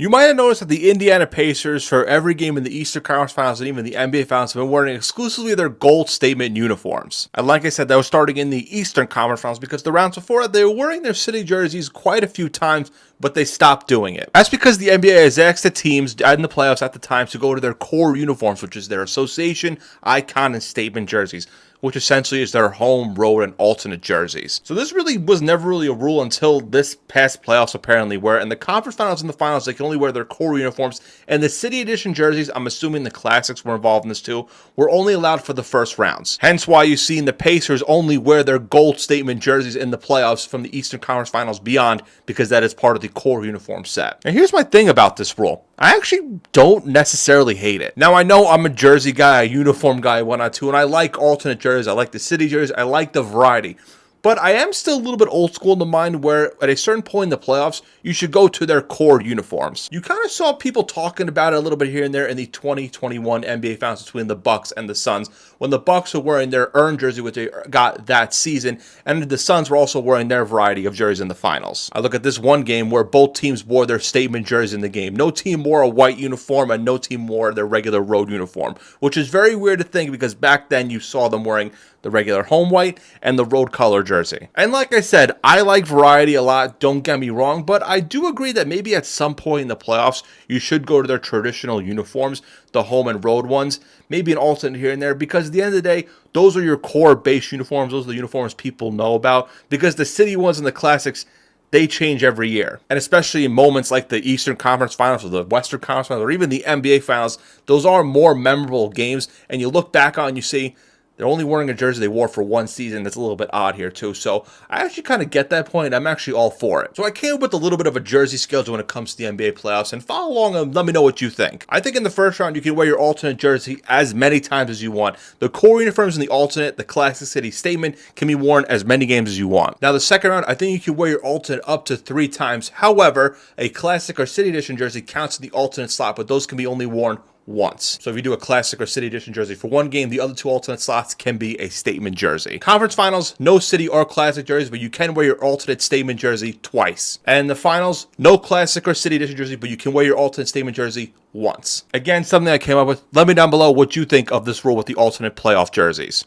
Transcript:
You might have noticed that the Indiana Pacers, for every game in the Eastern Conference Finals and even the NBA Finals, have been wearing exclusively their gold statement uniforms. And like I said, that was starting in the Eastern Conference Finals because the rounds before that, they were wearing their city jerseys quite a few times, but they stopped doing it. That's because the NBA has asked the teams in the playoffs at the time to go to their core uniforms, which is their association, icon, and statement jerseys, which essentially is their home, road, and alternate jerseys. So this really was never really a rule until this past playoffs, apparently, where in the conference finals and the finals, they can only wear their core uniforms. And the City Edition jerseys, I'm assuming the Classics were involved in this too, were only allowed for the first rounds. Hence why you see the Pacers only wear their gold statement jerseys in the playoffs from the Eastern Conference Finals beyond, because that is part of the core uniform set. And here's my thing about this rule. I actually don't necessarily hate it. Now, I know I'm a jersey guy, a uniform guy, whatnot too, and I like alternate jerseys. I like the city jerseys. I like the variety. But I am still a little bit old school in the mind where at a certain point in the playoffs, you should go to their core uniforms. You kind of saw people talking about it a little bit here and there in the 2021 NBA Finals between the Bucks and the Suns, when the Bucks were wearing their earned jersey, which they got that season, and the Suns were also wearing their variety of jerseys in the finals. I look at this one game where both teams wore their statement jersey in the game. No team wore a white uniform and no team wore their regular road uniform, which is very weird to think because back then you saw them wearing the regular home white and the road color jersey. And like I said, I like variety a lot, don't get me wrong, but I do agree that maybe at some point in the playoffs, you should go to their traditional uniforms, the home and road ones, maybe an alternate here and there, because at the end of the day, those are your core base uniforms. Those are the uniforms people know about, because the city ones and the Classics, they change every year. And especially in moments like the Eastern Conference Finals or the Western Conference Finals or even the NBA Finals, those are more memorable games, and you look back on and you see, they're only wearing a jersey they wore for one season. That's a little bit odd here too. So I actually kind of get that point. I'm actually all for it. So I came up with a little bit of a jersey schedule when it comes to the NBA playoffs, and follow along and let me know what you think. I think in the first round, you can wear your alternate jersey as many times as you want. The core uniforms in the alternate, the Classic City statement, can be worn as many games as you want. Now the second round, I think you can wear your alternate up to 3 times. However, a Classic or City Edition jersey counts in the alternate slot, but those can be only worn once. So if you do a Classic or City Edition jersey for one game, the other 2 alternate slots can be a statement jersey. Conference Finals, no City or Classic jerseys, but you can wear your alternate statement jersey twice. And the Finals, no Classic or City Edition jersey, but you can wear your alternate statement jersey once. Again, something I came up with. Let me down below what you think of this rule with the alternate playoff jerseys.